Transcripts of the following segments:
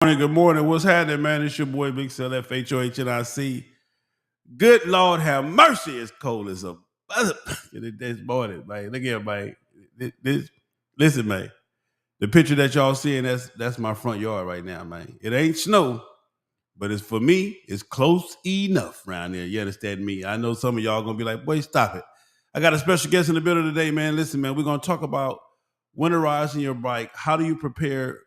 Good morning. What's happening, man? It's your boy Big Cell FHOHNIC. Good Lord have mercy. It's cold as a this morning, man. Look here, man. Listen, man. The picture that y'all seeing, that's my front yard right now, man. It ain't snow, but it's for me, it's close enough around there. You understand me? I know some of y'all gonna be like, boy, stop it. I got a special guest in the building today, man. Listen, man, we're gonna talk about winterizing your bike. How do you prepare?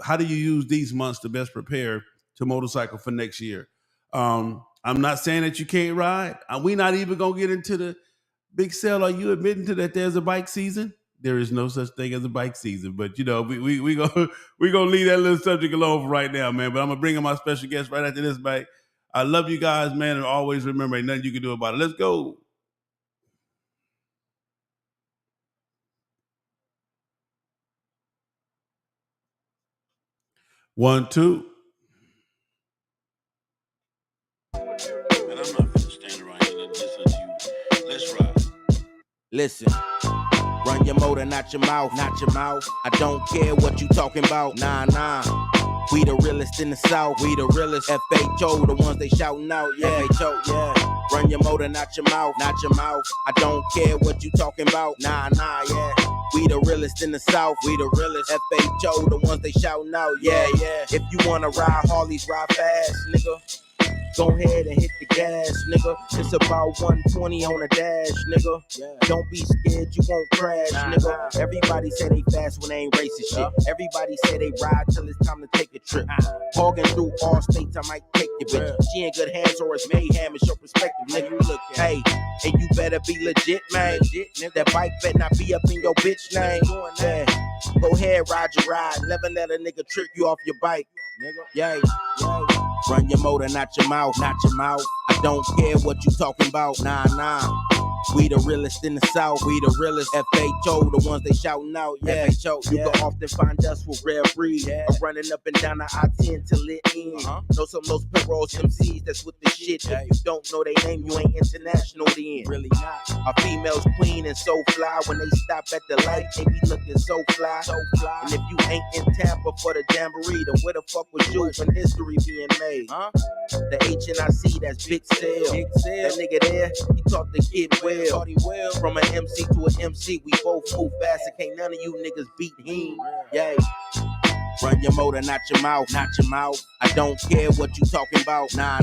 How do you use these months to best prepare to motorcycle for next year? I'm not saying that you can't ride. We not even gonna get into the big sale. Are you admitting to that there's a bike season? There is no such thing as a bike season, but you know we gonna we gonna leave that little subject alone for right now, man. But I'm gonna bring in my special guest right after this, bike. I love you guys, man, and always remember, ain't nothing you can do about it. Let's go. 1, 2. Man, I'm not gonna stand around here and listen to you. Let's ride. Listen, run your motor, not your mouth, not your mouth. I don't care what you talking about, nah. We the realest in the South, we the realest. FHO, the ones they shouting out, yeah. FHO, yeah. Run your motor, not your mouth, not your mouth. I don't care what you talking about, nah, yeah. We the realest in the South, we the realest. FHO, the ones they shouting out, yeah. If you wanna ride Harleys, ride fast, nigga. Go ahead and hit the gas, nigga. It's about 120 on the dash, nigga. Don't be scared, you won't crash, nigga. Everybody say they fast when they ain't racing shit. Everybody say they ride till it's time to take a trip. Hogging through all states, I might take your bitch. She in good hands or it's mayhem, it's your perspective, nigga. Hey, and you better be legit, man. That bike better not be up in your bitch name. Go ahead, ride your ride. Never let a nigga trick you off your bike, nigga. Yay. Run your motor, not your mouth, not your mouth. I don't care what you talking about, nah. We the realest in the South, we the realest. FHO, the ones they shouting out, yeah. FHO, you can often find us with rare breed. Or running up and down the I-10 till it ends. Know some of those Peros MCs that's with the shit. If you don't know their name, you ain't international then. Really not. Our females clean and so fly. When they stop at the light, they be looking so fly. And if you ain't in Tampa for the Jamboree, then where the fuck was you when history being made? The HNIC, that's Big Cell. That nigga there, he taught the kid well. From an MC to an MC, we both move fast, and can't none of you niggas beat him. Yay. Run your motor, not your mouth, not your mouth. I don't care what you talking about, nah.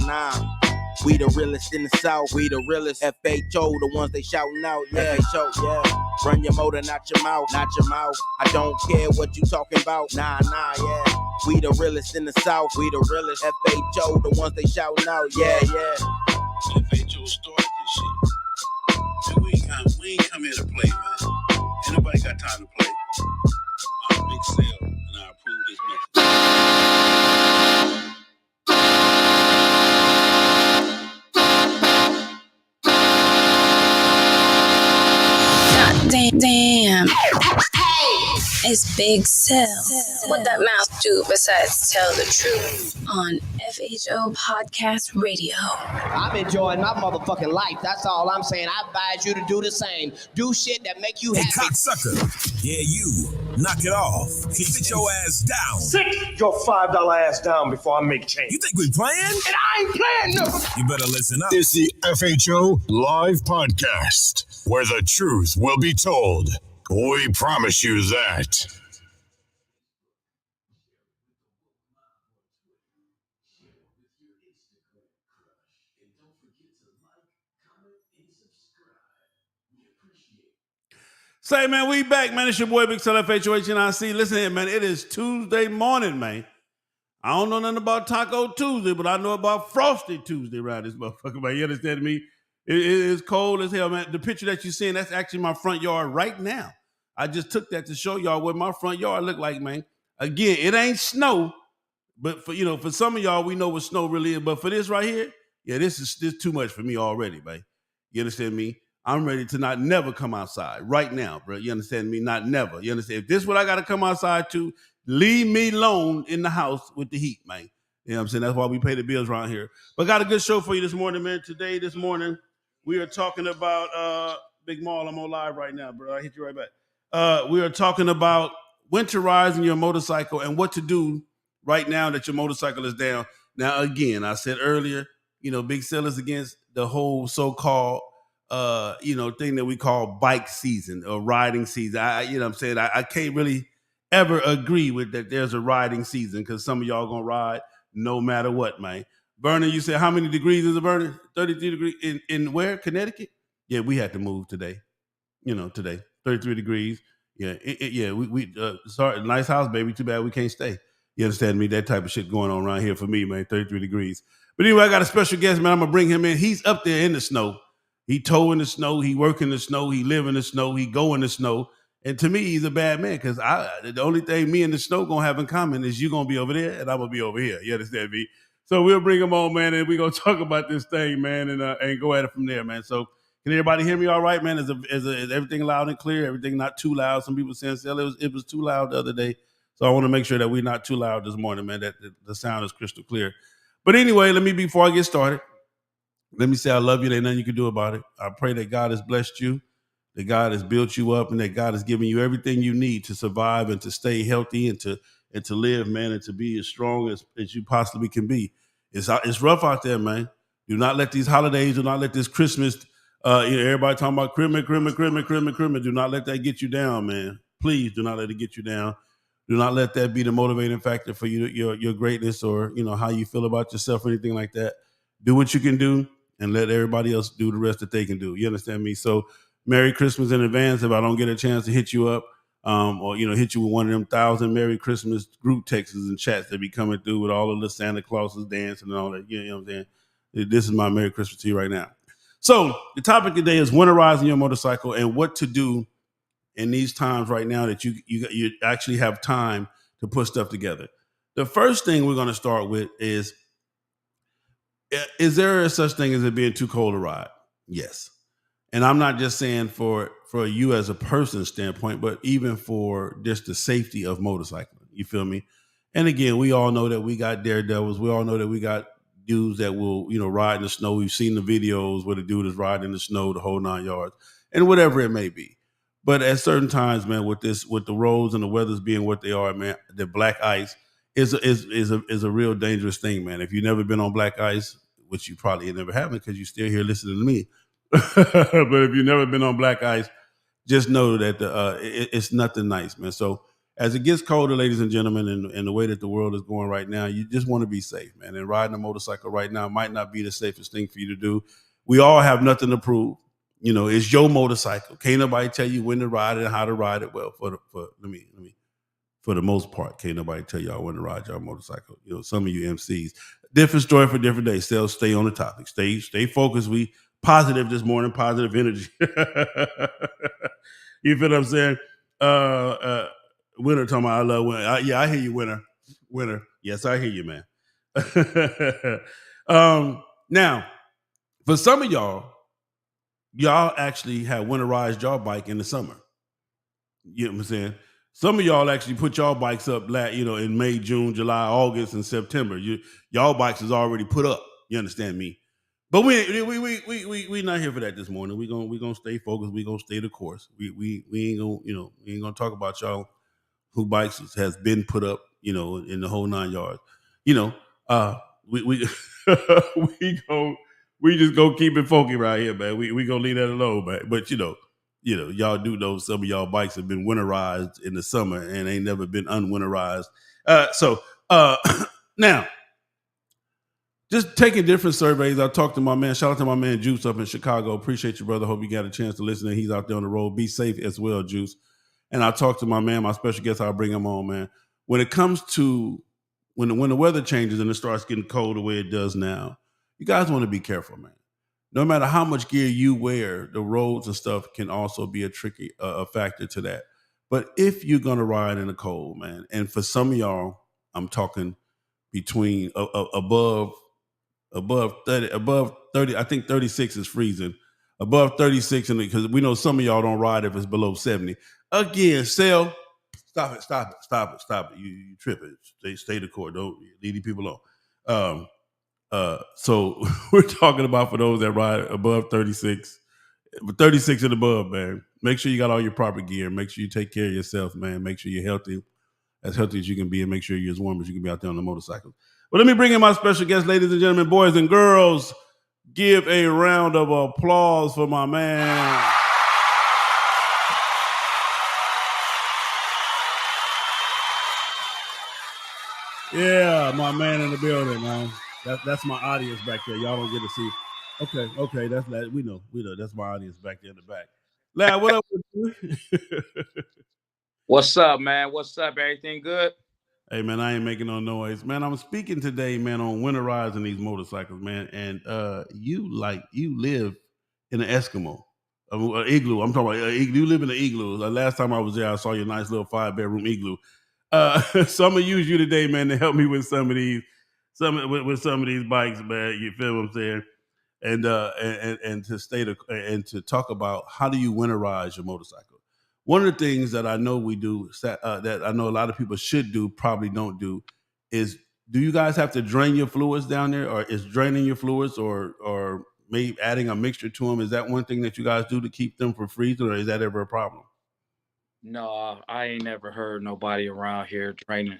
We the realest in the South, we the realest. FHO, the ones they shouting out, yeah. FHO, yeah. Run your motor, not your mouth, not your mouth. I don't care what you talking about, nah, yeah. We the realest in the South, we the realest. FHO, the ones they shouting out, yeah. FHO started this shit. And we ain't come here to play, man. Ain't nobody got time to play. I'm Big Cell, and I approve this message. Damn. It's Big Cell. What that mouth do besides tell the truth on FHO Podcast Radio. I'm enjoying my motherfucking life. That's all I'm saying. I advise you to do the same. Do shit that make you happy. Hey, cocksucker. Yeah, you. Knock it off. Sit your ass down. Sit your $5 ass down before I make change. You think we playing? And I ain't playing, no. You better listen up. It's the FHO Live Podcast, where the truth will be told. We promise you that. Say, man, we back, man. It's your boy, Big Cell FHOHNIC. Listen here, man. It is Tuesday morning, man. I don't know nothing about Taco Tuesday, but I know about Frosty Tuesday around this motherfucker, man. You understand me? It is cold as hell, man. The picture that you're seeing, that's actually my front yard right now. I just took that to show y'all what my front yard look like, man. Again, it ain't snow, but for some of y'all, we know what snow really is. But for this right here, yeah, this is too much for me already, man. You understand me? I'm ready to not never come outside right now, bro. You understand me? Not never. You understand? If this is what I got to come outside to, leave me alone in the house with the heat, man. You know what I'm saying? That's why we pay the bills around here. But got a good show for you this morning, man. This morning, we are talking about Big Maul. I'm on live right now, bro. I hit you right back. We are talking about winterizing your motorcycle and what to do right now that your motorcycle is down. Now, again, I said earlier, Big Sell is against the whole so-called, thing that we call bike season or riding season. I can't really ever agree with that there's a riding season because some of y'all going to ride no matter what, man. Vernon, you said how many degrees is it, Vernon? 33 degrees in where? Connecticut? Yeah, we had to move today. Today, 33 degrees. Yeah, we sorry, nice house, baby. Too bad we can't stay. You understand me? That type of shit going on around here for me, man. 33 degrees. But anyway, I got a special guest, man. I'm gonna bring him in. He's up there in the snow. He tow in the snow. He work in the snow. He live in the snow. He go in the snow. And to me, he's a bad man because the only thing me and the snow gonna have in common is you gonna be over there and I'm gonna be over here. You understand me? So we'll bring him on, man, and we're gonna talk about this thing, man, and go at it from there, man. So can everybody hear me all right, man? Is everything loud and clear? Everything not too loud? Some people saying it was too loud the other day. So I want to make sure that we're not too loud this morning, man, that the sound is crystal clear. But anyway, before I get started, let me say I love you. There's nothing you can do about it. I pray that God has blessed you, that God has built you up, and that God has given you everything you need to survive and to stay healthy and to live, man, and to be as strong as you possibly can be. It's rough out there, man. Do not let these holidays, do not let this Christmas, everybody talking about Christmas. Do not let that get you down, man. Please do not let it get you down. Do not let that be the motivating factor for you, your greatness, or how you feel about yourself or anything like that. Do what you can do and let everybody else do the rest that they can do. You understand me? So Merry Christmas in advance if I don't get a chance to hit you up, or hit you with one of them 1,000 Merry Christmas group texts and chats that be coming through with all of the Santa Clauses dancing and all that. You know what I'm saying? This is my Merry Christmas to you right now. So the topic today is winterizing your motorcycle and what to do in these times right now that you actually have time to put stuff together. The first thing we're going to start with is there a such thing as it being too cold to ride? Yes. And I'm not just saying for you as a person standpoint, but even for just the safety of motorcycling. You feel me? And again, we all know that we got daredevils. We all know that we got dudes that will, ride in the snow. We've seen the videos where the dude is riding in the snow the whole 9 yards and whatever it may be. But at certain times, man, with the roads and the weathers being what they are, man, the black ice is a real dangerous thing, man. If you've never been on black ice, which you probably never haven't because you're still here listening to me. But if you've never been on black ice, just know that it's nothing nice, man. So as it gets colder, ladies and gentlemen, and the way that the world is going right now, you just want to be safe, man. And riding a motorcycle right now might not be the safest thing for you to do. We all have nothing to prove. It's your motorcycle. Can't nobody tell you when to ride it and how to ride it. Well, for the most part, can't nobody tell y'all when to ride your motorcycle. Some of you MCs, different story for different days. Still stay on the topic. Stay focused. We positive this morning, positive energy. You feel what I'm saying? Winter talking about I love winter. I hear you, winter. Yes, I hear you, man. Now, for some of y'all actually have winterized your bike in the summer. You know what I'm saying? Some of y'all actually put y'all bikes up, in May, June, July, August, and September. Y'all bikes is already put up. You understand me? But we not here for that this morning. We gonna stay focused. We gonna stay the course. We ain't gonna talk about y'all who bikes has been put up, in the whole 9 yards. We we just go keep it funky right here, man. We gonna leave that alone, man. But y'all do know some of y'all bikes have been winterized in the summer and ain't never been unwinterized. Now, just taking different surveys. I talked to my man. Shout out to my man Juice up in Chicago. Appreciate you, brother. Hope you got a chance to listen. He's out there on the road. Be safe as well, Juice. And I talked to my man, my special guest. I'll bring him on, man. When it comes to when the weather changes and it starts getting cold the way it does now, you guys want to be careful, man. No matter how much gear you wear, the roads and stuff can also be a tricky factor to that. But if you're gonna ride in the cold, man, and for some of y'all, I'm talking between above 30, I think 36 is freezing. Above 36, and because we know some of y'all don't ride if it's below 70. Again, stop it. You tripping. Stay the court. Don't leave these people alone. So we're talking about for those that ride above 36, 36 and above, man. Make sure you got all your proper gear. Make sure you take care of yourself, man. Make sure you're healthy. as healthy as you can be and make sure you're as warm as you can be out there on the motorcycle. But let me bring in my special guest, ladies and gentlemen, boys and girls. Give a round of applause for my man. Yeah, my man in the building, man. That's my audience back there. Y'all don't get to see. Okay, that's that. We know. That's my audience back there in the back. Lad, what up with you? What's up, man? What's up? Everything good? Hey, man, I ain't making no noise. Man, I'm speaking today, man, on winterizing these motorcycles, man. And you live in an Eskimo, an igloo. I'm talking about you live in an igloo. Last time I was there, I saw your nice little 5-bedroom igloo. So I'm gonna use you today, man, to help me with some of these bikes, man. You feel what I'm saying? And to talk about how do you winterize your motorcycle. One of the things that I know we do, that I know a lot of people should do, probably don't do, is do you guys have to drain your fluids down there, or is draining your fluids, or maybe adding a mixture to them? Is that one thing that you guys do to keep them from freezing, or is that ever a problem? No, I ain't never heard nobody around here draining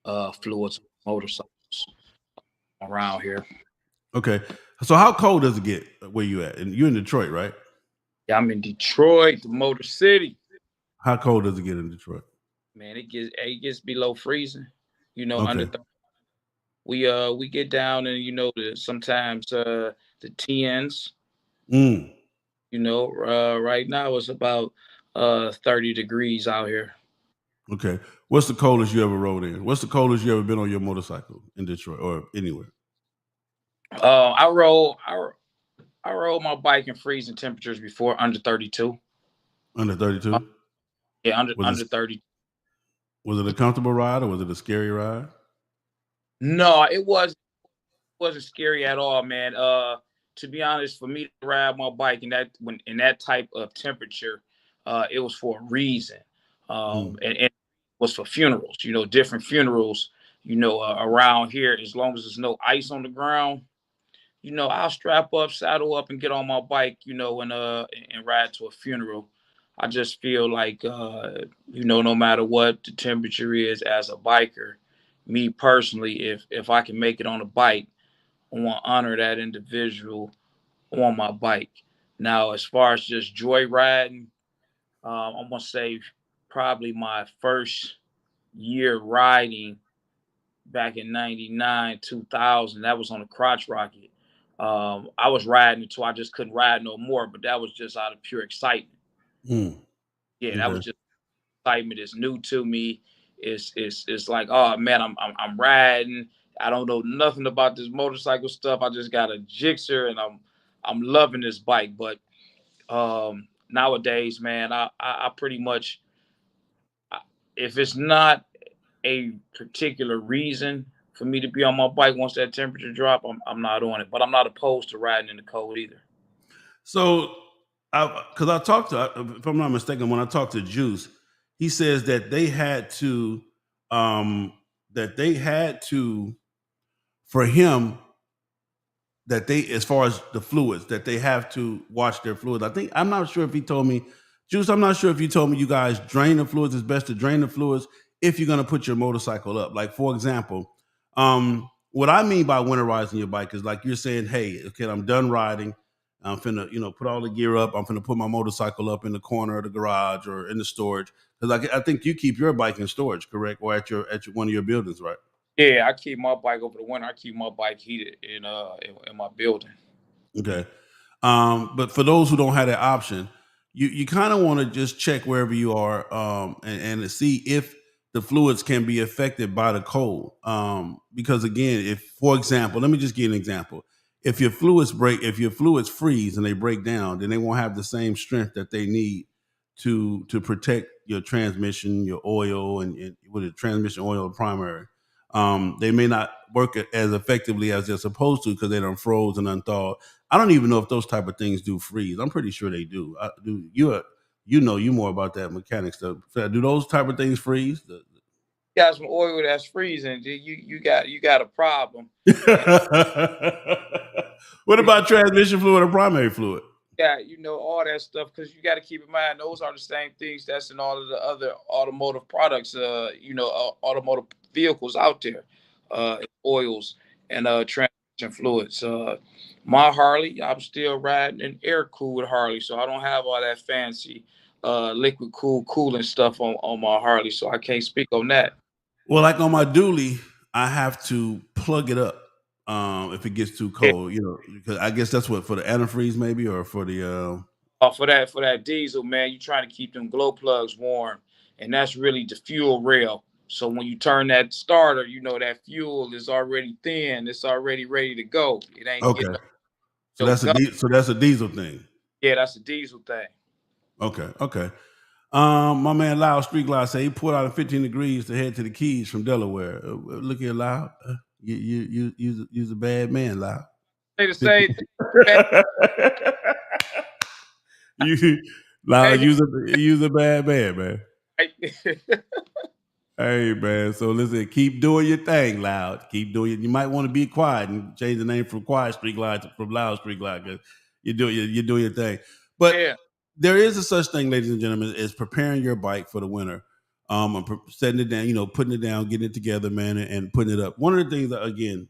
fluids on motorcycles around here. Okay, so how cold does it get where you at? And you're in Detroit, right? Yeah, I'm in Detroit, the Motor City. How cold does it get in Detroit? Man, it gets below freezing. You know, Okay. under we get down and sometimes the tens. Mm. You know, right now it's about 30 degrees out here. Okay. What's the coldest you ever rode in? What's the coldest you ever been on your motorcycle in Detroit or anywhere? I rode my bike in freezing temperatures before, under 32. Under 32? Yeah, under 30. Was it a comfortable ride or was it a scary ride? No, it wasn't scary at all, man. To be honest, for me to ride my bike in that type of temperature, it was for a reason. And it was for funerals, different funerals, around here. As long as there's no ice on the ground, I'll strap up, saddle up, and get on my bike, and ride to a funeral. I just feel like, no matter what the temperature is, as a biker, me personally, if I can make it on a bike, I want to honor that individual on my bike. Now, as far as just joy riding, I'm gonna say probably my first year riding back in 99, 2000, that was on a crotch rocket. I was riding until I just couldn't ride no more, but that was just out of pure excitement. Yeah, that was just excitement. It's new to me. It's like, oh man, I'm riding. I don't know nothing about this motorcycle stuff. I just got a Gixxer and I'm loving this bike. But nowadays, man, I pretty much, if it's not a particular reason for me to be on my bike once that temperature drop, I'm not on it. But I'm not opposed to riding in the cold either. So, because I talked to, if I'm not mistaken, when I talked to Juice, he says that they had to, for him, that they, as far as the fluids, that they have to watch their fluids. I'm not sure if he told me, Juice, I'm not sure if you told me you guys drain the fluids. It's best to drain the fluids if you're going to put your motorcycle up. Like, for example, what I mean by winterizing your bike is like you're saying, hey, okay, I'm done riding. I'm finna, put all the gear up. I'm finna put my motorcycle up in the corner of the garage or in the storage. Because I think you keep your bike in storage, correct? Or at one of your buildings, right? Yeah, I keep my bike over the winter. I keep my bike heated in my building. Okay. But for those who don't have that option, you kind of want to just check wherever you are, and to see if the fluids can be affected by the cold. Because again, if, for example, let me just give an example. If your fluids freeze and they break down, then they won't have the same strength that they need to protect your transmission, your oil, and with the transmission oil primary. They may not work as effectively as they're supposed to because they done froze and unthawed. I don't even know if those type of things do freeze. I'm pretty sure they do. You more about that mechanic stuff. Do those type of things freeze? You got some oil that's freezing. You got a problem. What about transmission fluid or primary fluid? got, all that stuff, because you got to keep in mind those are the same things that's in all of the other automotive products, automotive vehicles out there, oils and transmission fluids. My Harley, I'm still riding an air cooled Harley, so I don't have all that fancy liquid cooling stuff on my Harley, so I can't speak on that. Well, like on my dually, I have to plug it up if it gets too Yeah. cold. Because I guess that's what for the antifreeze maybe, or for the. For that diesel, man, you're trying to keep them glow plugs warm, and that's really the fuel rail. So when you turn that starter, that fuel is already thin. It's already ready to go. It ain't Okay, getting so no that's go. so that's a diesel thing. Yeah, that's a diesel thing. Okay. My man Lyle Street Glide said he pulled out at 15 degrees to head to the Keys from Delaware. Look here, Lyle. You's a bad man, Lyle. Say the same you, Lyle, you's a bad man. thing. Hey man, so listen, keep doing your thing, Loud. Keep doing it. You might want to be quiet and change the name from Quiet Street Glide from Loud Street Glide because you're doing your thing. But Yeah. there is a such thing, ladies and gentlemen, is preparing your bike for the winter. Setting it down, putting it down, getting it together, man, and putting it up. One of the things that, again,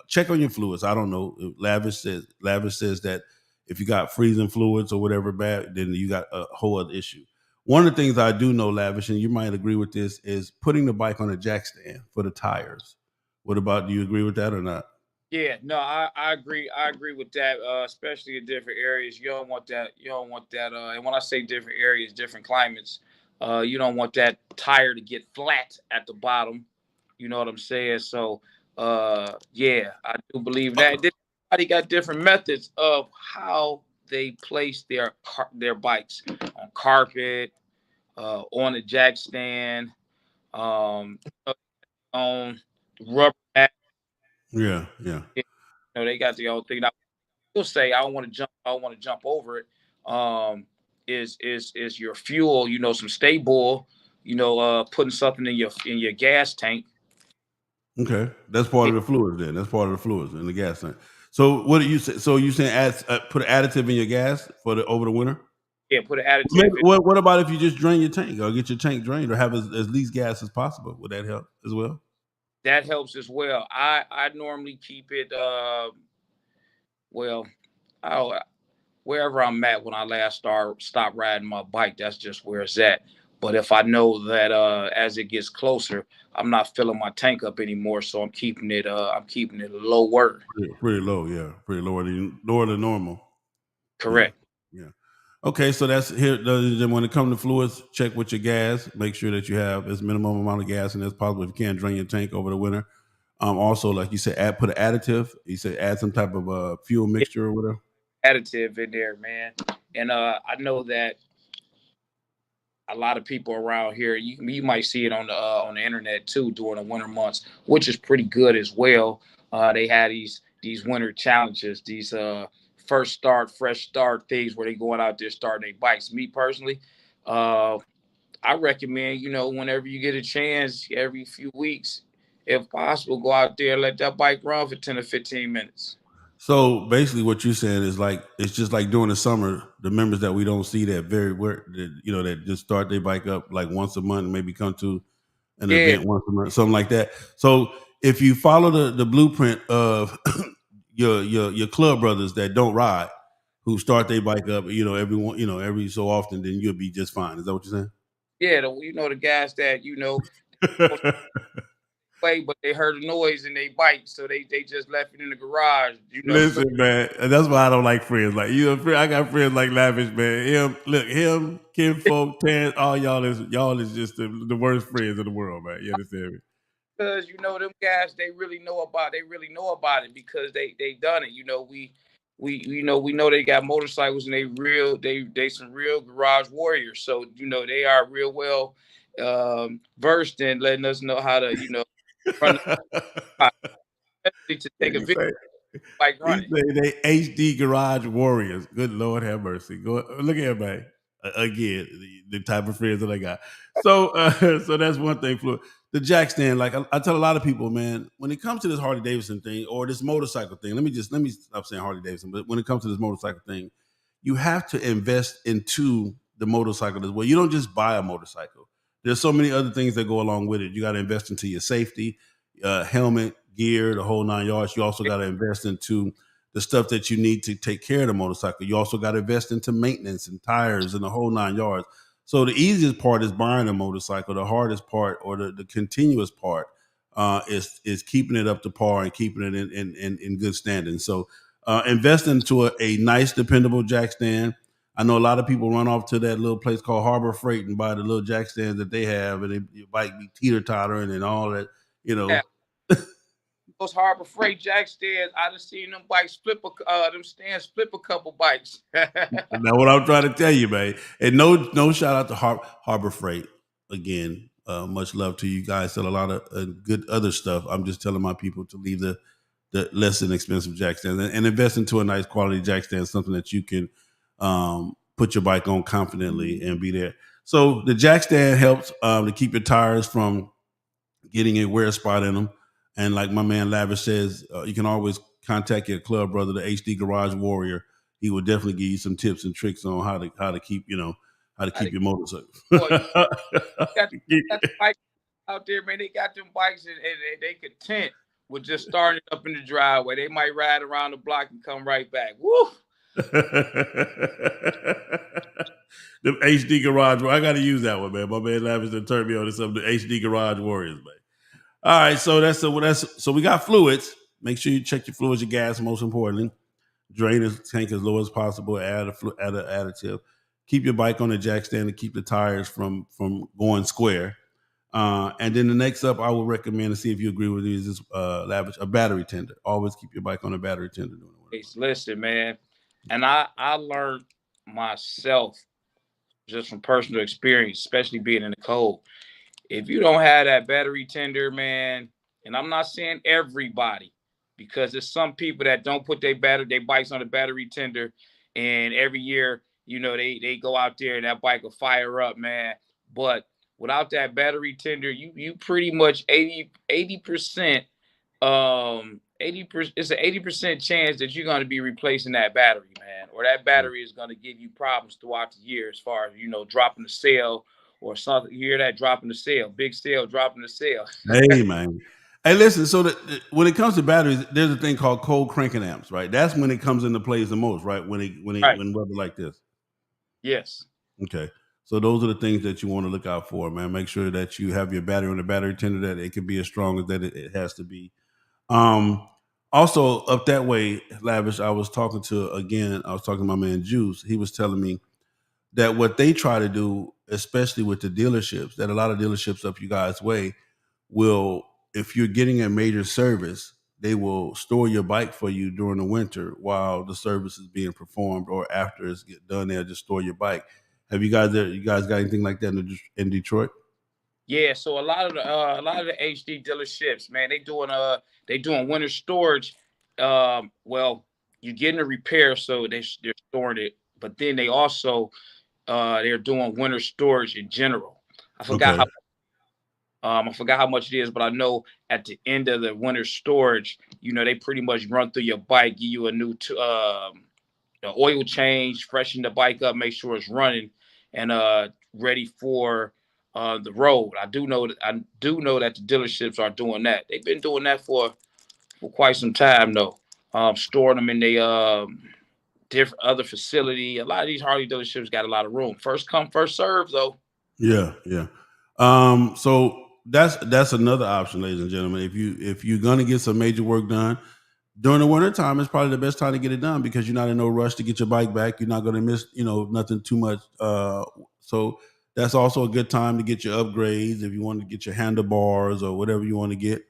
check on your fluids. I don't know. Lavish says that if you got freezing fluids or whatever bad, then you got a whole other issue. One of the things I do know, Lavish, and you might agree with this, is putting the bike on a jack stand for the tires. Do you agree with that or not? Yeah, no, I agree. I agree with that, especially in different areas. You don't want that. And when I say different areas, different climates, you don't want that tire to get flat at the bottom. You know what I'm saying? So, yeah, I do believe that. Everybody got different methods of how they place their bikes on carpet, on a jack stand, on rubber mat. Yeah. They got the old thing. Now, you'll say, I don't want to jump over it. Is your fuel, some stable, putting something in your gas tank. Okay, that's part of the fluids. Then that's part of the fluids in the gas tank. So what do you say? So you saying put an additive in your gas for over the winter? Yeah, put an additive. What about if you just drain your tank or get your tank drained or have as least gas as possible? Would that help as well? That helps as well. I normally keep it. Wherever I'm at when I last stop riding my bike, that's just where it's at. But if I know that as it gets closer, I'm not filling my tank up anymore, so I'm keeping it lower. Pretty low, yeah. Pretty lower than normal. Correct. Yeah. Okay, so that's here. When it comes to fluids, check with your gas. Make sure that you have as minimum amount of gas and as possible. If you can't drain your tank over the winter. Also, like you said, put an additive. You said add some type of fuel mixture or whatever. Additive in there, man. And I know that a lot of people around here, you might see it on the internet too during the winter months, which is pretty good as well. They had these winter challenges, these fresh start things where they going out there starting their bikes. Me personally, I recommend, whenever you get a chance, every few weeks, if possible, go out there and let that bike run for 10 or 15 minutes. So basically, what you're saying is it's just like during the summer, the members that we don't see that just start their bike up like once a month, and maybe come to an event once a month, something like that. So if you follow the blueprint of your club brothers that don't ride, who start their bike up, every so often, then you'll be just fine. Is that what you're saying? Yeah, the guys that but they heard a noise in their bike, so they just left it in the garage. Listen, man, and that's why I don't like friends like you. I got friends like Lavish, man. Him, Kim Folk, Terrence, all y'all is just the worst friends in the world, man. You understand me? Because them guys, they really know about it because they done it. We know they got motorcycles and they some real garage warriors. So they are real well versed in letting us know how to run to take a video like running. They HD garage warriors. Good Lord have mercy. Go look at everybody. Again, the type of friends that I got. So so that's one thing. The jack stand, like I tell a lot of people, man, when it comes to this Harley Davidson thing or this motorcycle thing, let me stop saying Harley Davidson, but when it comes to this motorcycle thing, you have to invest into the motorcycle as well. You don't just buy a motorcycle. There's so many other things that go along with it. You got to invest into your safety, helmet, gear, the whole 9 yards. You also got to invest into the stuff that you need to take care of the motorcycle. You also got to invest into maintenance and tires and the whole 9 yards. So the easiest part is buying a motorcycle. The hardest part, or the continuous part, is keeping it up to par and keeping it in good standing. So invest into a nice, dependable jack stand. I know a lot of people run off to that little place called Harbor Freight and buy the little jack stands that they have, and your bike be teeter-tottering and all that, you know. Yeah. Those Harbor Freight jack stands, I done seen them bikes them stands flip a couple bikes. That's what I'm trying to tell you, man. And no shout out to Harbor Freight again. Much love to you guys. Sell a lot of good other stuff. I'm just telling my people to leave the less than expensive jack stands and invest into a nice quality jack stand, something that you can put your bike on confidently and be there. So the jack stand helps to keep your tires from getting a wear spot in them. And like my man Lavish says, you can always contact your club brother, the HD Garage Warrior. He will definitely give you some tips and tricks on how to keep your motorcycle. Got the bike out there, man. They got them bikes and they content with just starting it up in the driveway. They might ride around the block and come right back. Woo! The HD Garage Warrior. I got to use that one, man. My man Lavish done turned me on to some of the HD Garage Warriors, man. All right, so so we got fluids. Make sure you check your fluids, your gas, most importantly. Drain the tank as low as possible. Add an additive. Keep your bike on the jack stand to keep the tires from going square. And then the next up, I would recommend, to see if you agree with me, is this Lavish, a battery tender. Always keep your bike on a battery tender. Listen, man, and I learned myself just from personal experience, especially being in the cold. If you don't have that battery tender, man, and I'm not saying everybody, because there's some people that don't put their bikes on the battery tender, and every year, they go out there and that bike will fire up, man. But without that battery tender, you pretty much 80%, it's an 80% chance that you're going to be replacing that battery, man, or that battery is going to give you problems throughout the year as far as, dropping the cell or something. You hear that, dropping the cell, big cell, dropping the cell. Hey, man. Hey, listen, so when it comes to batteries, there's a thing called cold cranking amps, right? That's when it comes into play the most, right? When weather like this. Yes. Okay. So those are the things that you want to look out for, man. Make sure that you have your battery on the battery tender, that it can be as strong as that it has to be. Also up that way, Lavish, I was talking to my man Juice. He was telling me that what they try to do, especially with the dealerships, that a lot of dealerships up you guys' way will, if you're getting a major service, they will store your bike for you during the winter while the service is being performed, or after it's done, they'll just store your bike. Have you guys got anything like that in Detroit? Yeah, so a lot of the HD dealerships, man, they doing winter storage. Well, you're getting a repair, so they're storing it, but then they also they're doing winter storage in general. I forgot how much it is, but I know at the end of the winter storage, they pretty much run through your bike, give you a new oil change, freshen the bike up, make sure it's running and ready for the road. I do know that the dealerships are doing that. They've been doing that for quite some time, though. Storing them in the different other facility. A lot of these Harley dealerships got a lot of room. First come, first serve, though. Yeah. So that's another option, ladies and gentlemen. If you're gonna get some major work done during the winter time, it's probably the best time to get it done, because you're not in no rush to get your bike back. You're not gonna miss, nothing too much. So that's also a good time to get your upgrades if you want to get your handlebars or whatever you want to get.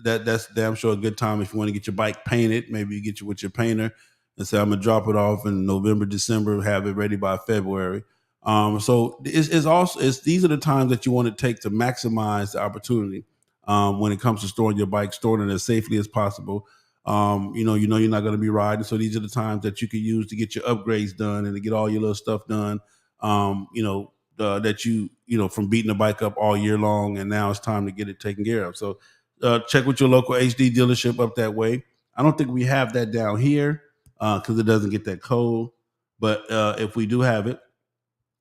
That's damn sure a good time if you want to get your bike painted. Maybe you get you with your painter and say, I'm gonna drop it off in November, December, have it ready by February. So these are the times that you want to take to maximize the opportunity when it comes to storing your bike, storing it as safely as possible. You're not going to be riding, so these are the times that you can use to get your upgrades done and to get all your little stuff done. That you from beating the bike up all year long, and now it's time to get it taken care of. So check with your local HD dealership up that way. I don't think we have that down here. because it doesn't get that cold. But if we do have it,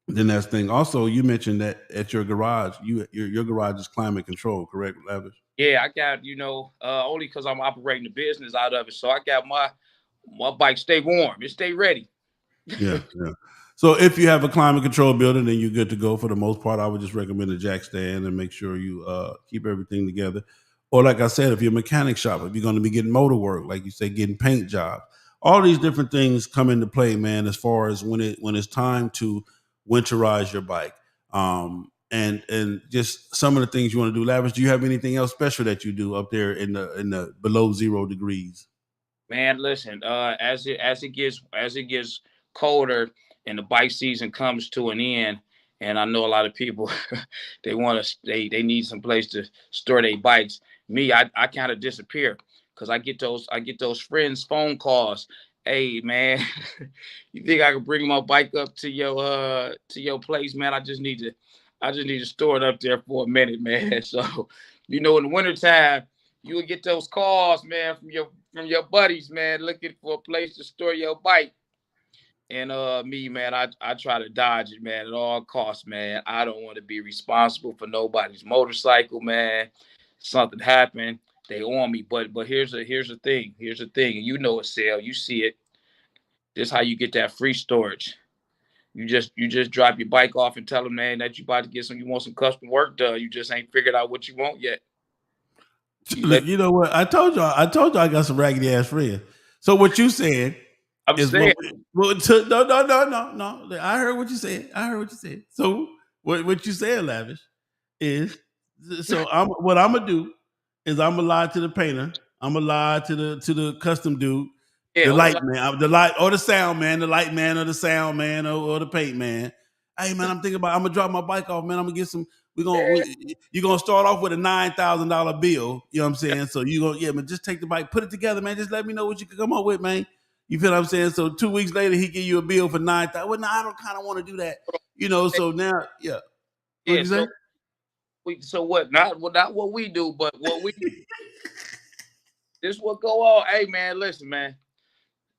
then that's the thing. Also, you mentioned that at your garage, your garage is climate controlled, correct, Lavish? Yeah, I got, only because I'm operating the business out of it. So I got my bike stay warm. It stay ready. Yeah. So if you have a climate control building, then you're good to go for the most part. I would just recommend a jack stand and make sure you keep everything together. Or like I said, if you're a mechanic shop, if you're going to be getting motor work, like you say, getting paint jobs, all these different things come into play, man, as far as when it's time to winterize your bike. And just some of the things you want to do. Lavish, do you have anything else special that you do up there in the below 0 degrees? Man, listen, as it gets colder and the bike season comes to an end, and I know a lot of people they need some place to store their bikes. Me, I kind of disappear because I get those friends phone calls. Hey man, you think I can bring my bike up to your place, man? I just need to store it up there for a minute, man. So, in the wintertime, you will get those calls, man, from your buddies, man, looking for a place to store your bike. And me, man, I try to dodge it, man, at all costs, man. I don't want to be responsible for nobody's motorcycle, man. Something happened, they on me. But here's the thing. Here's the thing. You know it, Sale. You see it. This is how you get that free storage. You just drop your bike off and tell them, man, that you about to you want some custom work done. You just ain't figured out what you want yet. You know what? I told y'all I got some raggedy ass friends. So what you said I'm is saying, no. I heard what you said. So what you said, Lavish, is so what I'm gonna do is I'm gonna lie to the painter. I'm gonna lie to the custom dude, yeah, the light man, the light or the sound man, the light man or the sound man or the paint man. Hey man, I'm gonna drop my bike off, man. I'm gonna get some. You're gonna start off with a $9,000 bill. You know what I'm saying? So you gonna man, just take the bike, put it together, man. Just let me know what you can come up with, man. You feel what I'm saying? So 2 weeks later, he give you a bill for $9,000. Well, no, I don't kind of want to do that. So now, yeah. What'd you say? So what? Not what we do, but what we this what go on. Hey man, listen, man.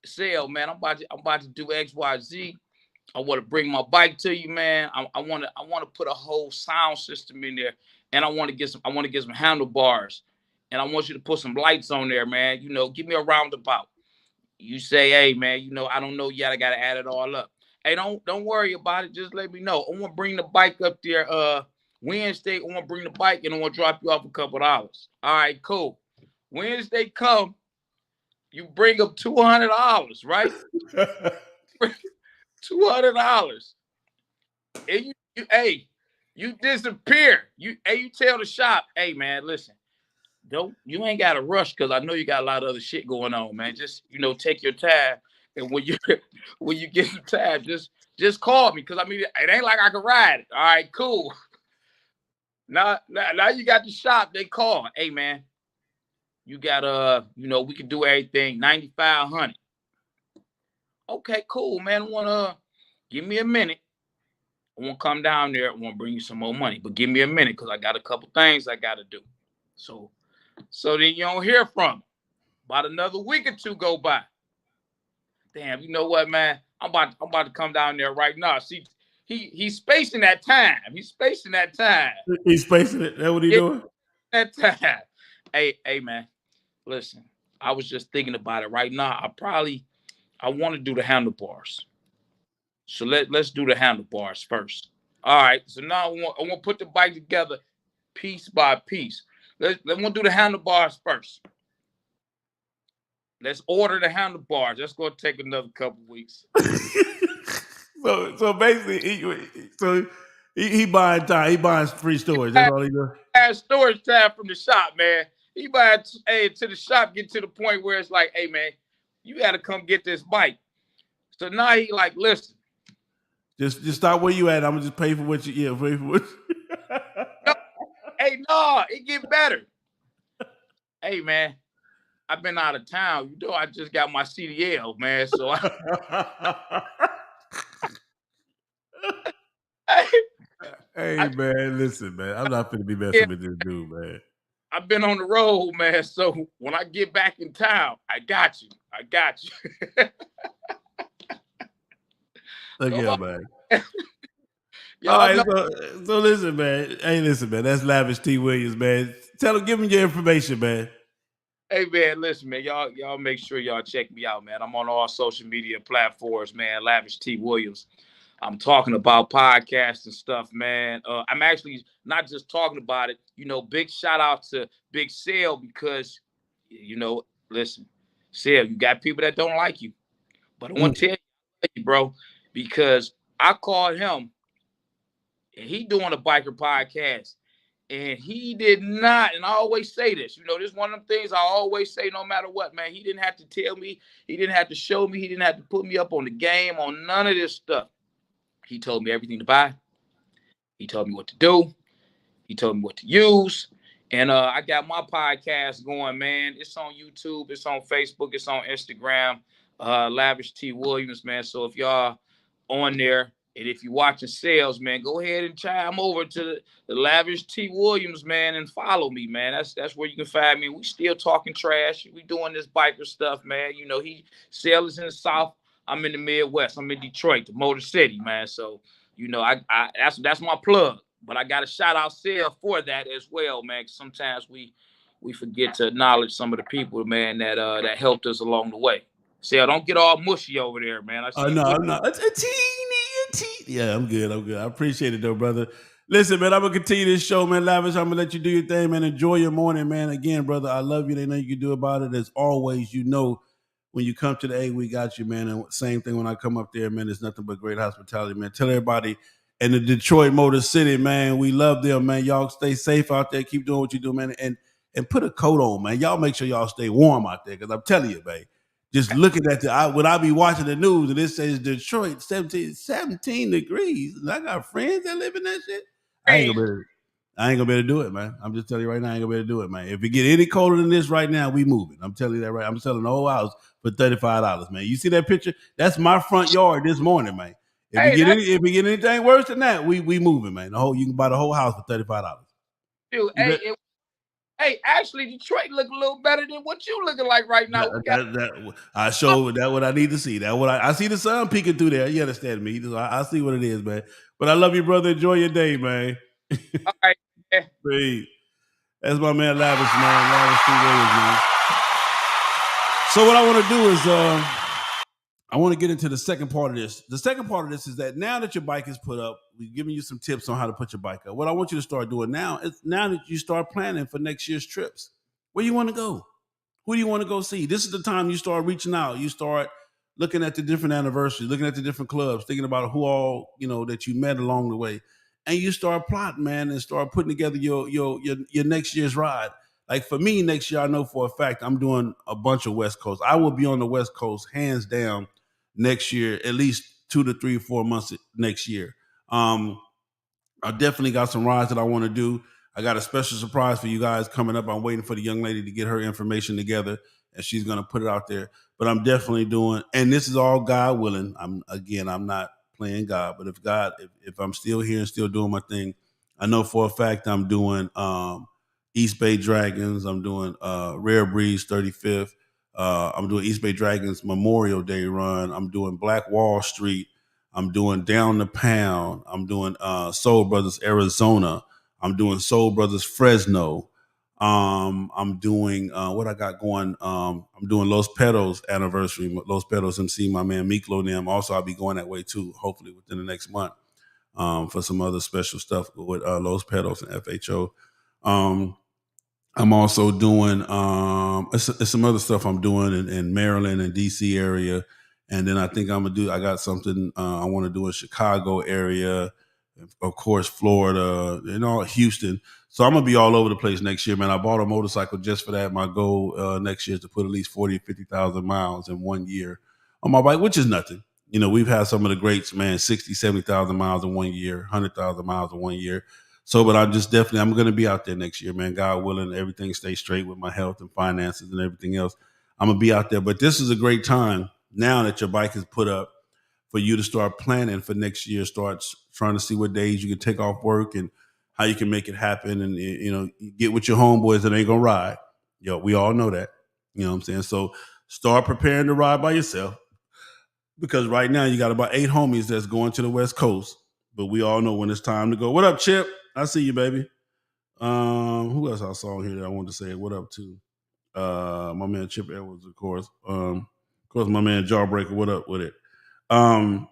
Sale, man. I'm about to do XYZ. I want to bring my bike to you, man. I want to put a whole sound system in there, and I want to get some handlebars, and I want you to put some lights on there, man. Give me a roundabout. You say, hey man, I don't know yet. I gotta add it all up. Hey, don't worry about it. Just let me know. I want to bring the bike up there Wednesday. I want to bring the bike and I want to drop you off a couple dollars. All right, cool. Wednesday come, you bring up $200, right? $200. And you disappear. You tell the shop, hey man, listen, you ain't got to rush because I know you got a lot of other shit going on, man. Just take your time, and when you get some time, just call me because it ain't like I can ride it. All right, cool. Now you got the shop. They call, hey man, you got we can do everything $9,500. Okay, cool, man. Wanna give me a minute? I want to come down there. I want to bring you some more money, but give me a minute because I got a couple things I got to do. So then you don't hear from him. About another week or two go by. Damn, you know what, man? I'm about to come down there right now. See, he's spacing that time. He's spacing that time. He's spacing it. That's what he doing? That time. Hey, man. Listen, I was just thinking about it right now. I want to do the handlebars. So let's do the handlebars first. All right. So now I want to put the bike together piece by piece. Let's do the handlebars first. Let's order the handlebars. That's going to take another couple weeks. So basically, he buying time. He buying free storage. That's all he does. Storage time from the shop, man. He buying to the shop. Get to the point where it's like, hey man, you got to come get this bike. So now he like, listen. Just stop where you at. I'm gonna just pay for what you pay for what. No, it get better. Hey man, I've been out of town. I just got my CDL, man. So hey man, listen, man. I'm not finna be messing with this dude, man. I've been on the road, man. So when I get back in town, I got you. Look Come here, on. man. All Y'all right, know. so listen, man. Hey, listen, man. That's Lavish T. Williams, man. Give him your information, man. Hey man, listen, man. Y'all make sure y'all check me out, man. I'm on all social media platforms, man. Lavish T. Williams. I'm talking about podcasts and stuff, man. I'm actually not just talking about it. Big shout out to Big Sale because, listen, Sale, you got people that don't like you, but I want to tell you, bro, because I called him and he doing a biker podcast. And he did not, and I always say this, this is one of them things I always say no matter what, man. He didn't have to tell me, he didn't have to show me, he didn't have to put me up on the game, on none of this stuff. He told me everything to buy. He told me what to do. He told me what to use. And I got my podcast going, man. It's on YouTube. It's on Facebook. It's on Instagram. Lavish T. Williams, man. So if y'all on there, and if you're watching sales, man, go ahead and chime over to the Lavish T. Williams, man, and follow me, man. That's where you can find me. We still talking trash. We doing this biker stuff, man. He sales in the South. I'm in the Midwest. I'm in Detroit, the Motor City, man. So, I that's my plug. But I got to shout out Sale for that as well, man. Sometimes we forget to acknowledge some of the people, man, that helped us along the way. Sale, don't get all mushy over there, man. I see No, I'm not. A teeny. Yeah, I'm good. I appreciate it, though, brother. Listen, man, I'm going to continue this show, man. Lavish, I'm going to let you do your thing, man. Enjoy your morning, man. Again, brother, I love you. There's nothing you can do about it. As always, when you come to the A, we got you, man. And same thing when I come up there, man. There's nothing but great hospitality, man. Tell everybody in the Detroit Motor City, man, we love them, man. Y'all stay safe out there. Keep doing what you do, man. And put a coat on, man. Y'all make sure y'all stay warm out there because I'm telling you, man. Just looking at when I be watching the news and it says Detroit 17 degrees, and I got friends that live in that shit. I ain't gonna be able to do it, man. I'm just telling you right now, I ain't gonna be able to do it, man. If it get any colder than this right now, we moving. I'm telling you that right. I'm selling the whole house for $35, man. You see that picture? That's my front yard this morning, man. If we get anything worse than that, we moving, man. You can buy the whole house for $35. Dude, hey, actually, Detroit look a little better than what you looking like right now. I show that what I need to see. That what I see the sun peeking through there. You understand me? I see what it is, man. But I love you, brother. Enjoy your day, man. All right. Great. That's my man Lavish, man. Lavish T. Williams, man. So what I want to do is I want to get into the second part of this. The second part of this is that now that your bike is put up, we're giving you some tips on how to put your bike up. What I want you to start doing now is now that you start planning for next year's trips. Where you want to go? Who do you want to go see? This is the time you start reaching out. You start looking at the different anniversaries, looking at the different clubs, thinking about who all, that you met along the way. And you start plotting, man, and start putting together your next year's ride. Like for me, next year, I know for a fact I'm doing a bunch of West Coast. I will be on the West Coast, hands down, next year, at least 2 to 3 or 4 months next year. I definitely got some rides that I want to do. I got a special surprise for you guys coming up. I'm waiting for the young lady to get her information together, and she's going to put it out there. But I'm definitely doing, and this is all God willing. I'm not playing God, but if I'm still here and still doing my thing, I know for a fact I'm doing East Bay Dragons. I'm doing Rare Breeze 35th. I'm doing East Bay Dragons Memorial Day run. I'm doing Black Wall Street. I'm doing Down the Pound. I'm doing Soul Brothers Arizona. I'm doing Soul Brothers Fresno. I'm doing what I got going. I'm doing Los Pedos anniversary. Los Pedos MC, my man Miklo and them. Also, I'll be going that way too, hopefully within the next month for some other special stuff with Los Pedos and FHO. I'm also doing it's some other stuff I'm doing in Maryland and DC area. And then I think I got something I want to do in Chicago area, of course, Florida, and all Houston. So I'm going to be all over the place next year, man. I bought a motorcycle just for that. My goal next year is to put at least 40, 50,000 miles in 1 year on my bike, which is nothing. We've had some of the greats, man, 60, 70,000 miles in 1 year, 100,000 miles in 1 year. So, but I'm going to be out there next year, man. God willing, everything stays straight with my health and finances and everything else. I'm going to be out there. But this is a great time now that your bike is put up for you to start planning for next year. Start trying to see what days you can take off work and how you can make it happen, and you know, you get with your homeboys that ain't gonna ride. Yo, we all know that. You know what I'm saying? So start preparing to ride by yourself, because right now you got about 8 homies that's going to the West Coast, but we all know when it's time to go. What up, Chip? I see you, baby. Who else I saw here that I wanted to say what up to? My man Chip Edwards, of course. Of course, my man Jawbreaker. What up with it? But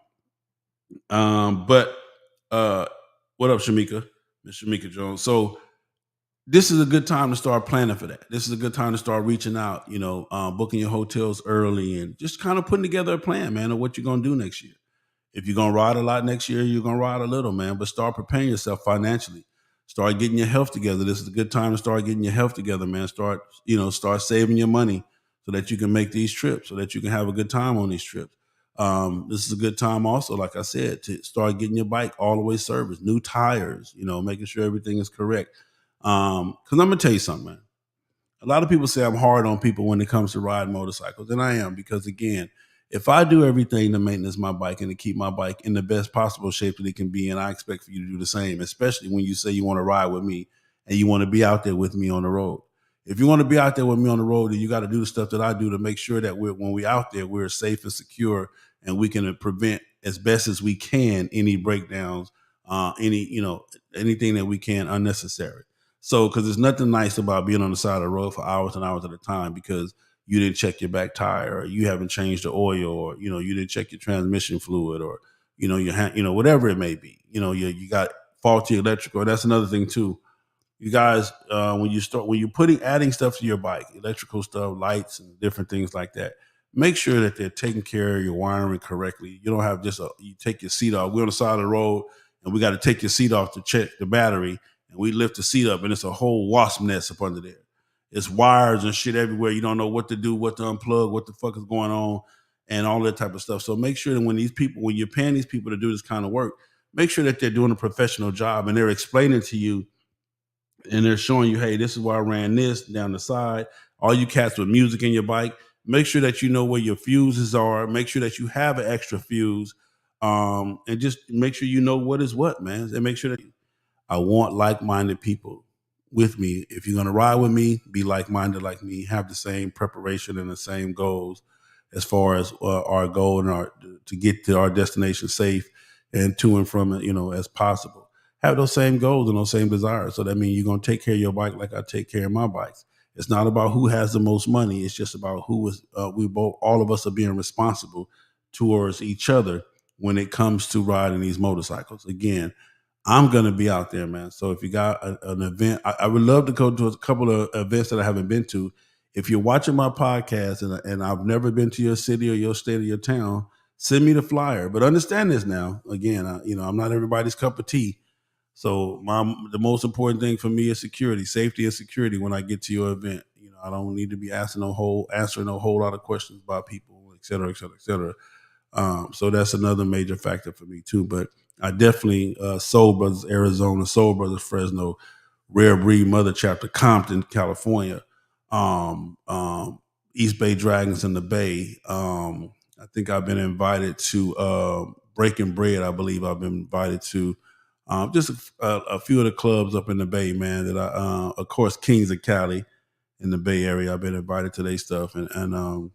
what up, Shamika? Miss Shamika Jones. So this is a good time to start planning for that. This is a good time to start reaching out, you know, booking your hotels early and just kind of putting together a plan, man, of what you're gonna do next year. If you're gonna ride a lot next year, you're gonna ride a little, man. But start preparing yourself financially. Start getting your health together. This is a good time to start getting your health together, man. Start saving your money so that you can make these trips, so that you can have a good time on these trips. This is a good time also, like I said, to start getting your bike all the way serviced, new tires, you know, making sure everything is correct. Because I'm gonna tell you something, man. A lot of people say I'm hard on people when it comes to riding motorcycles, and I am, because again, if I do everything to maintenance my bike and to keep my bike in the best possible shape that it can be, and I expect for you to do the same, especially when you say you want to ride with me and you want to be out there with me on the road. If you want to be out there with me on the road, then you got to do the stuff that I do to make sure that when we're out there, we're safe and secure, and we can prevent as best as we can any breakdowns, anything that we can unnecessary. So, because there's nothing nice about being on the side of the road for hours and hours at a time because you didn't check your back tire, or you haven't changed the oil, or you didn't check your transmission fluid, or whatever it may be. You got faulty electrical. That's another thing too. You guys, when you're adding stuff to your bike, electrical stuff, lights and different things like that, make sure that they're taking care of your wiring correctly. You don't have you take your seat off. We're on the side of the road and we got to take your seat off to check the battery, and we lift the seat up and it's a whole wasp nest up under there. It's wires and shit everywhere. You don't know what to do, what to unplug, what the fuck is going on, and all that type of stuff. So make sure that when you're paying these people to do this kind of work, make sure that they're doing a professional job and they're explaining to you and they're showing you, hey, this is why I ran this down the side. All you cats with music in your bike, make sure that you know where your fuses are. Make sure that you have an extra fuse, and just make sure you know what is what, man. And make sure that I want like-minded people with me. If you're going to ride with me, be like-minded like me, have the same preparation and the same goals as far as our goal and to get to our destination safe and to and from it, as possible. Have those same goals and those same desires. So that means you're going to take care of your bike like I take care of my bikes. It's not about who has the most money. It's just about all of us are being responsible towards each other when it comes to riding these motorcycles. Again, I'm going to be out there, man. So if you got an event, I would love to go to a couple of events that I haven't been to. If you're watching my podcast and I've never been to your city or your state or your town, send me the flyer. But understand this now. Again, I'm not everybody's cup of tea. So the most important thing for me is security, safety and security when I get to your event. I don't need to be answering a whole lot of questions about people, et cetera, et cetera, et cetera. So that's another major factor for me too. But I definitely Soul Brothers Arizona, Soul Brothers Fresno, Rare Breed Mother Chapter Compton, California, East Bay Dragons in the Bay. I think I've been invited to Breaking Bread. I believe I've been invited to just a few of the clubs up in the Bay, man. That of course, Kings of Cali in the Bay Area. I've been invited to their stuff, and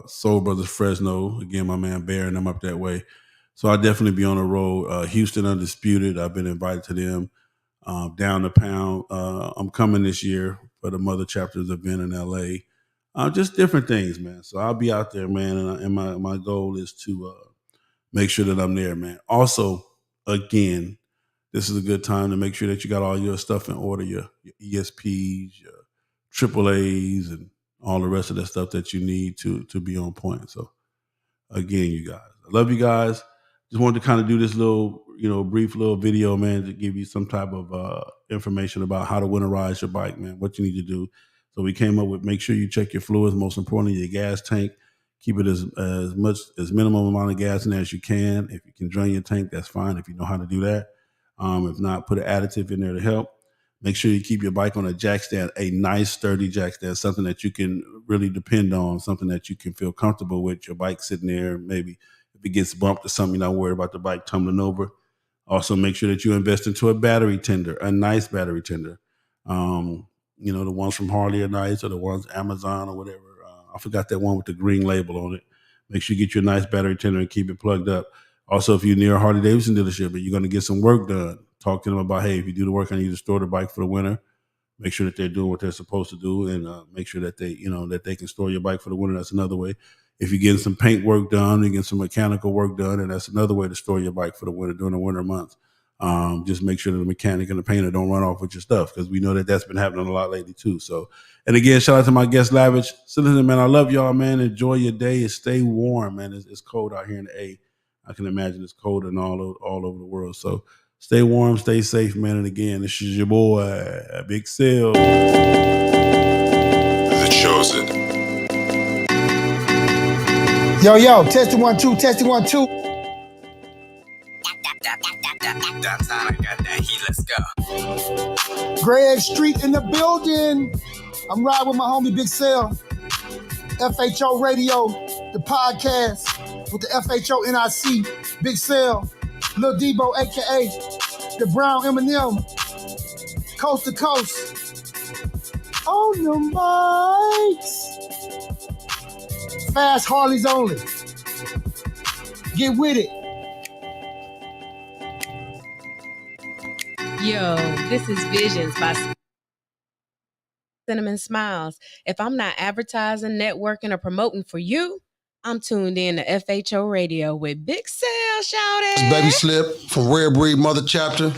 Soul Brothers Fresno, again, my man bearing them up that way. So I'll definitely be on the road. Houston Undisputed, I've been invited to them. Down the Pound, I'm coming this year for the Mother Chapters event in LA. Just different things, man. So I'll be out there, man, and my goal is to make sure that I'm there, man. Also, again, this is a good time to make sure that you got all your stuff in order, your ESPs, your AAAs, and all the rest of the stuff that you need to be on point. So again, you guys, I love you guys. Just wanted to kind of do this little, brief little video, man, to give you some type of information about how to winterize your bike, man, what you need to do. So we came up with, make sure you check your fluids, most importantly, your gas tank. Keep it as minimum amount of gas in there as you can. If you can drain your tank, that's fine, if you know how to do that. If not, put an additive in there to help. Make sure you keep your bike on a jack stand, a nice, sturdy jack stand, something that you can really depend on, something that you can feel comfortable with. Your bike sitting there, maybe if it gets bumped or something, you're not worried about the bike tumbling over. Also, make sure that you invest into a battery tender, a nice battery tender. The ones from Harley are nice, or the ones Amazon or whatever. I forgot that one with the green label on it. Make sure you get you a nice battery tender and keep it plugged up. Also, if you're near a Harley Davidson dealership and you're going to get some work done, talk to them about, hey, if you do the work, I need to store the bike for the winter. Make sure that they're doing what they're supposed to do, and make sure that they can store your bike for the winter. That's another way. If you're getting some paint work done, you're getting some mechanical work done, and that's another way to store your bike for the winter during the winter months. Just make sure that the mechanic and the painter don't run off with your stuff, because we know that that's been happening a lot lately too. So, and again, shout out to my guest Lavish. So listen, man, I love y'all, man. Enjoy your day and stay warm, man. It's cold out here in the A. I can imagine it's cold and all over the world. So stay warm, stay safe, man. And again, this is your boy, Big Sale. The Chosen. Yo, testing 1 2, testing 1 2. I got that heat, let's go. Greg Street in the building. I'm riding with my homie Big Sale. FHO Radio, the podcast with the FHO NIC. Big Sale, Lil Debo, aka the Brown Eminem. Coast to coast. On the mics. Fast Harleys only. Get with it. Yo, this is Visions by Cinnamon Smiles. If I'm not advertising, networking, or promoting for you, I'm tuned in to FHO Radio with Big Sale, shout it. Baby Slip from Rare Breed Mother Chapter.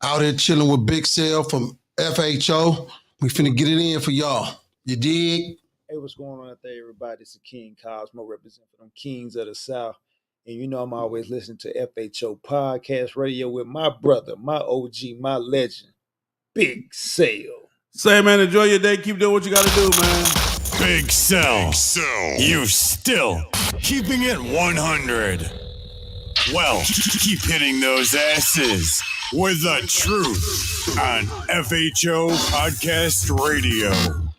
Out here chilling with Big Sale from FHO. We finna get it in for y'all. You dig? Hey, what's going on out there, everybody? It's the King Cosmo, representing them Kings of the South. And you know I'm always listening to FHO Podcast Radio with my brother, my OG, my legend, Big Sale. Say, man, enjoy your day. Keep doing what you got to do, man. Big Sell. You still keeping it 100. Well, keep hitting those asses with the truth on FHO Podcast Radio.